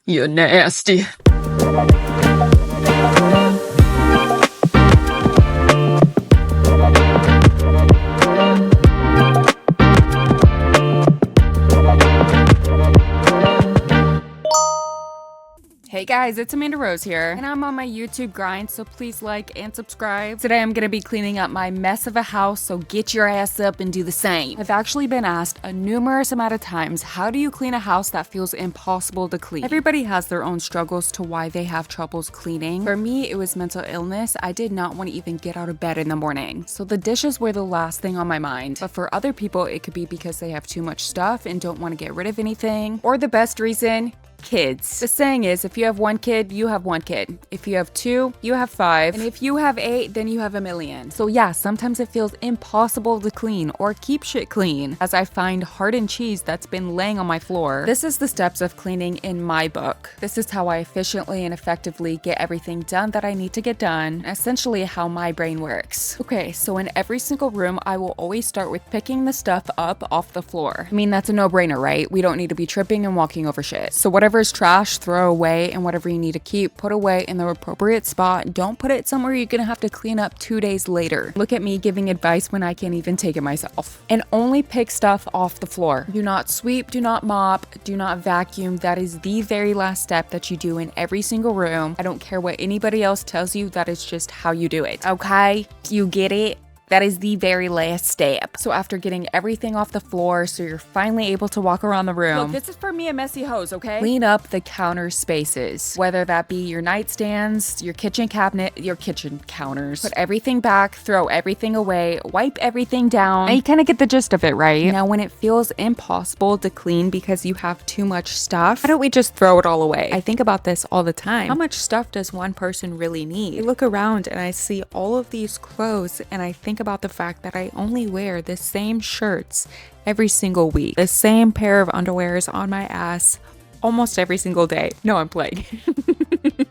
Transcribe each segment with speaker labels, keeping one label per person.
Speaker 1: You're nasty.
Speaker 2: Hey guys, it's Amanda Rose here, and I'm on my YouTube grind, so please like and subscribe. Today I'm gonna be cleaning up my mess of a house, so get your ass up and do the same. I've actually been asked a numerous amount of times, how do you clean a house that feels impossible to clean? Everybody has their own struggles to why they have troubles cleaning. For me, it was mental illness. I did not want to even get out of bed in the morning, so the dishes were the last thing on my mind. But for other people, it could be because they have too much stuff and don't want to get rid of anything, or the best reason, kids. The saying is, if you have one kid, you have one kid. If you have two, you have five. And if you have 8, then you have a million. So yeah, sometimes it feels impossible to clean or keep shit clean, as I find hardened cheese that's been laying on my floor. This is the steps of cleaning in my book. This is how I efficiently and effectively get everything done that I need to get done, essentially how my brain works. Okay, so in every single room, I will always start with picking the stuff up off the floor. I mean, that's a no-brainer, right? We don't need to be tripping and walking over shit. So whatever is trash, throw away, and whatever you need to keep, put away in the appropriate spot. Don't put it somewhere you're gonna have to clean up 2 days later. Look at me giving advice when I can't even take it myself. And only pick stuff off the floor. Do not sweep, do not mop, do not vacuum. That is the very last step that you do in every single room. I don't care what anybody else tells you, that is just how you do it. Okay? You get it? That is the very last step. So after getting everything off the floor, so you're finally able to walk around the room. Look, this is for me a messy hose, okay? Clean up the counter spaces, whether that be your nightstands, your kitchen cabinet, your kitchen counters. Put everything back, throw everything away, wipe everything down. And you kind of get the gist of it, right? Now, when it feels impossible to clean because you have too much stuff, why don't we just throw it all away? I think about this all the time. How much stuff does one person really need? I look around and I see all of these clothes, and I think about the fact that I only wear the same shirts every single week, the same pair of underwears on my ass almost every single day. No, I'm playing.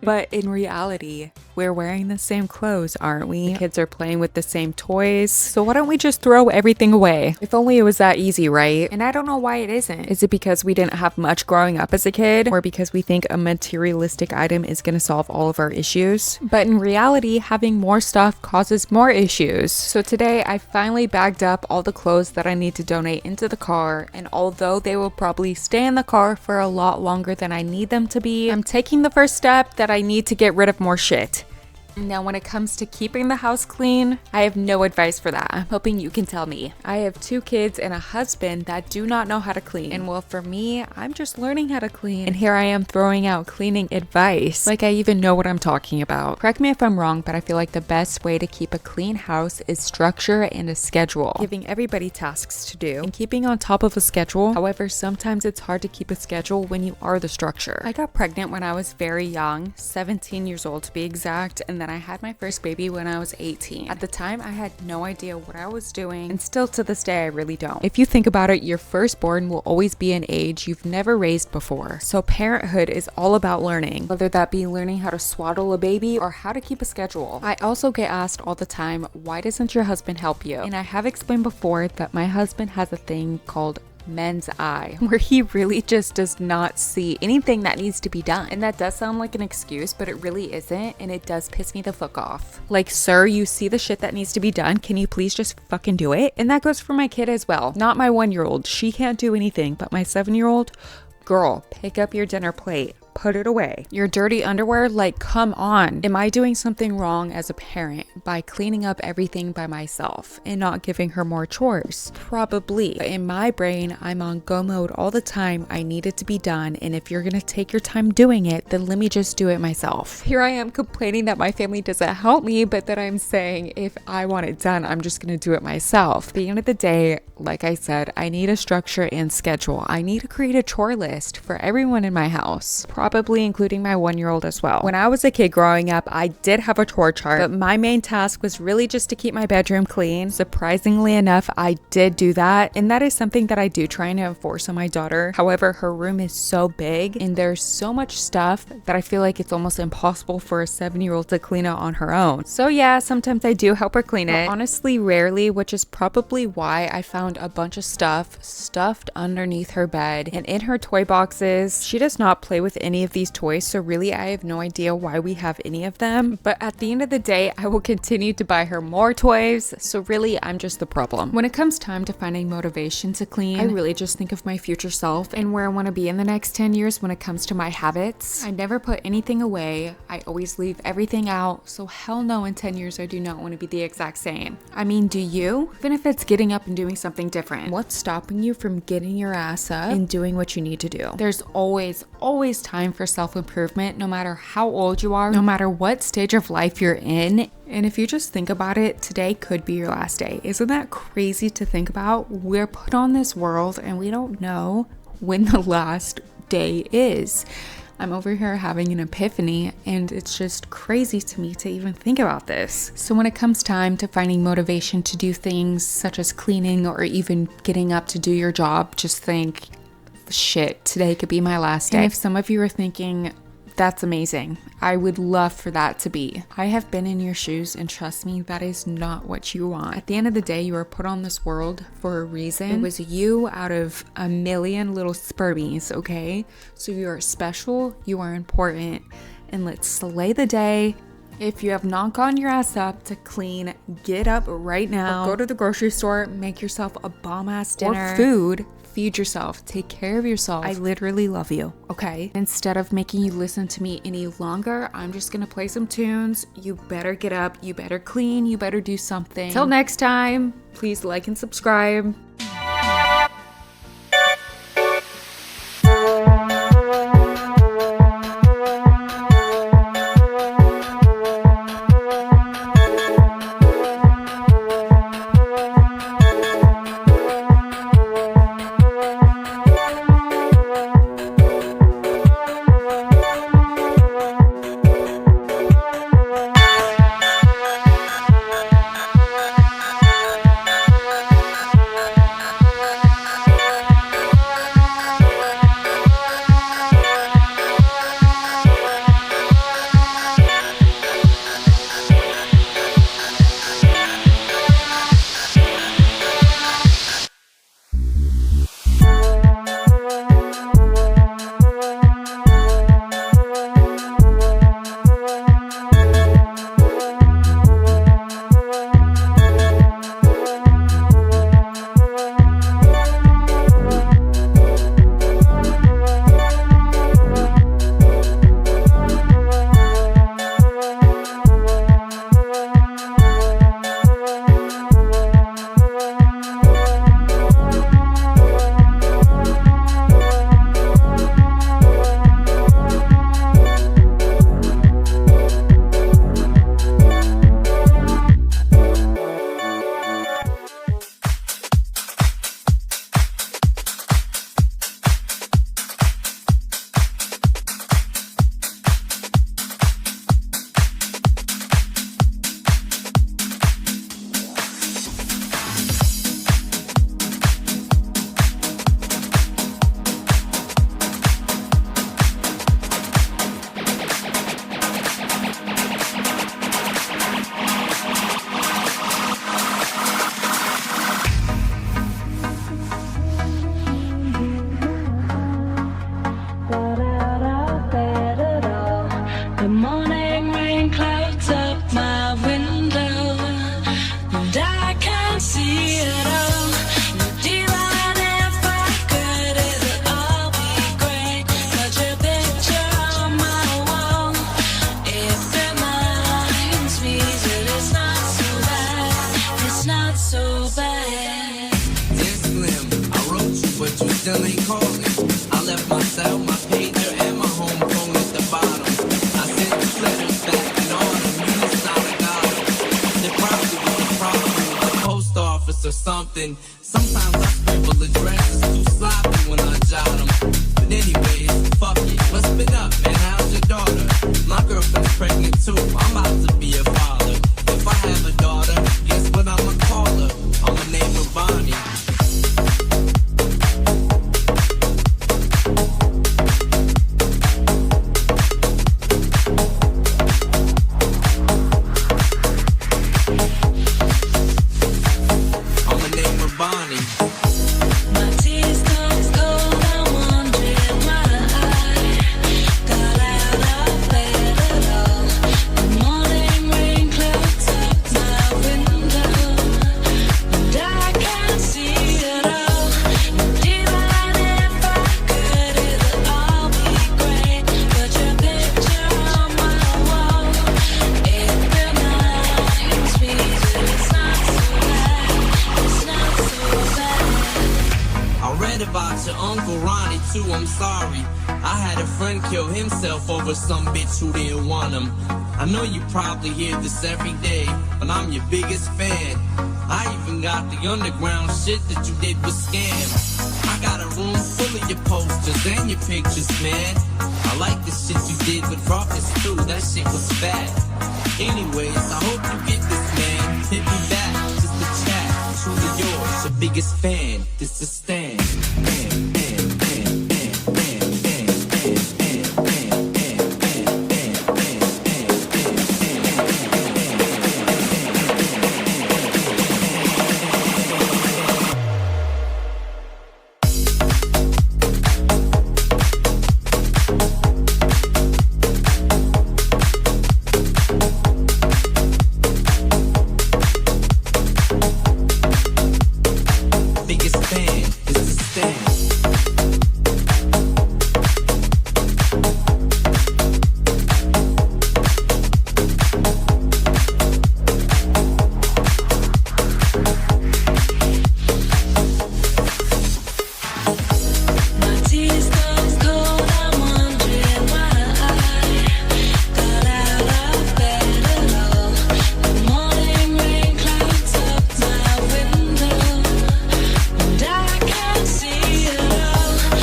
Speaker 2: But in reality, we're wearing the same clothes, aren't we? The kids are playing with the same toys. So why don't we just throw everything away? If only it was that easy, right? And I don't know why it isn't. Is it because we didn't have much growing up as a kid? Or because we think a materialistic item is gonna solve all of our issues? But in reality, having more stuff causes more issues. So today, I finally bagged up all the clothes that I need to donate into the car. And although they will probably stay in the car for a lot longer than I need them to be, I'm taking the first step that I need to get rid of more shit. Now, when it comes to keeping the house clean, I have no advice for that. I'm hoping you can tell me. I have 2 kids and a husband that do not know how to clean. And well, for me, I'm just learning how to clean. And here I am throwing out cleaning advice, like I even know what I'm talking about. Correct me if I'm wrong, but I feel like the best way to keep a clean house is structure and a schedule. Giving everybody tasks to do and keeping on top of a schedule. However, sometimes it's hard to keep a schedule when you are the structure. I got pregnant when I was very young, 17 years old to be exact, and then I had my first baby when I was 18. At the time, I had no idea what I was doing, and still to this day, I really don't. If you think about it, your firstborn will always be an age you've never raised before. So parenthood is all about learning, whether that be learning how to swaddle a baby or how to keep a schedule. I also get asked all the time, why doesn't your husband help you? And I have explained before that my husband has a thing called men's eye, where he really just does not see anything that needs to be done. And that does sound like an excuse, but it really isn't, and it does piss me the fuck off. Like, sir, you see the shit that needs to be done, can you please just fucking do it? And that goes for my kid as well. Not my 1-year-old, she can't do anything, but my 7-year-old, girl, pick up your dinner plate. Put it away. Your dirty underwear, like, come on. Am I doing something wrong as a parent by cleaning up everything by myself and not giving her more chores? Probably. But in my brain, I'm on go mode all the time. I need it to be done. And if you're gonna take your time doing it, then let me just do it myself. Here I am complaining that my family doesn't help me, but that I'm saying if I want it done, I'm just gonna do it myself. At the end of the day, like I said, I need a structure and schedule. I need to create a chore list for everyone in my house. Probably including my 1-year-old as well. When I was a kid growing up, I did have a chore chart, but my main task was really just to keep my bedroom clean. Surprisingly enough, I did do that, and that is something that I do try and enforce on my daughter. However, her room is so big and there's so much stuff that I feel like it's almost impossible for a 7-year-old to clean it on her own. So yeah, sometimes I do help her clean it. But honestly, rarely, which is probably why I found a bunch of stuff stuffed underneath her bed and in her toy boxes. She does not play with any any of these toys, so really I have no idea why we have any of them. But at the end of the day, I will continue to buy her more toys, so really I'm just the problem. When it comes time to finding motivation to clean, I really just think of my future self and where I want to be in the next 10 years when it comes to my habits. I never put anything away. I always leave everything out, so hell no, in 10 years I do not want to be the exact same. I mean, do you? Even if it's getting up and doing something different. What's stopping you from getting your ass up and doing what you need to do? There's always time for self-improvement, no matter how old you are, no matter what stage of life you're in. And if you just think about it, today could be your last day. Isn't that crazy to think about? We're put on this world and we don't know when the last day is. I'm over here having an epiphany, and it's just crazy to me to even think about this. So when it comes time to finding motivation to do things such as cleaning or even getting up to do your job, just think, shit, today could be my last day. And if some of you are thinking, that's amazing, I would love for that to be. I have been in your shoes, and trust me, that is not what you want. At the end of the day, you were put on this world for a reason. It was you out of a million little spermies, okay? So you are special, you are important, and let's slay the day. If you have not gotten your ass up to clean, get up right now. Or go to the grocery store, make yourself a bomb-ass dinner. Or food. Feed yourself. Take care of yourself. I literally love you, okay? Instead of making you listen to me any longer, I'm just gonna play some tunes. You better get up. You better clean. You better do something. Till next time, please like and subscribe.
Speaker 1: still ain't calling. I left my cell, my pager, and my home phone at the bottom. I sent the letters back and all the minutes I got them. There probably was a problem with the post office or something. Sometimes I scribble addresses too sloppy when I jot them. But anyways, fuck it. What's been up, man? How's your daughter? My girlfriend's pregnant too. I'm about to be a father. If I have a daughter, guess what I'ma call her? I'ma name her Bonnie. Bonnie. My tears friend kill himself over some bitch who didn't want him. I know you probably hear this every day, but I'm your biggest fan. I even got the underground shit that you did with scams. I got a room full of your posters and your pictures, man. I like the shit you did with Rockets too, that shit was bad. Anyways, I hope you get this, man. Hit me back, just a chat. Truly yours, your biggest fan. This is Stan.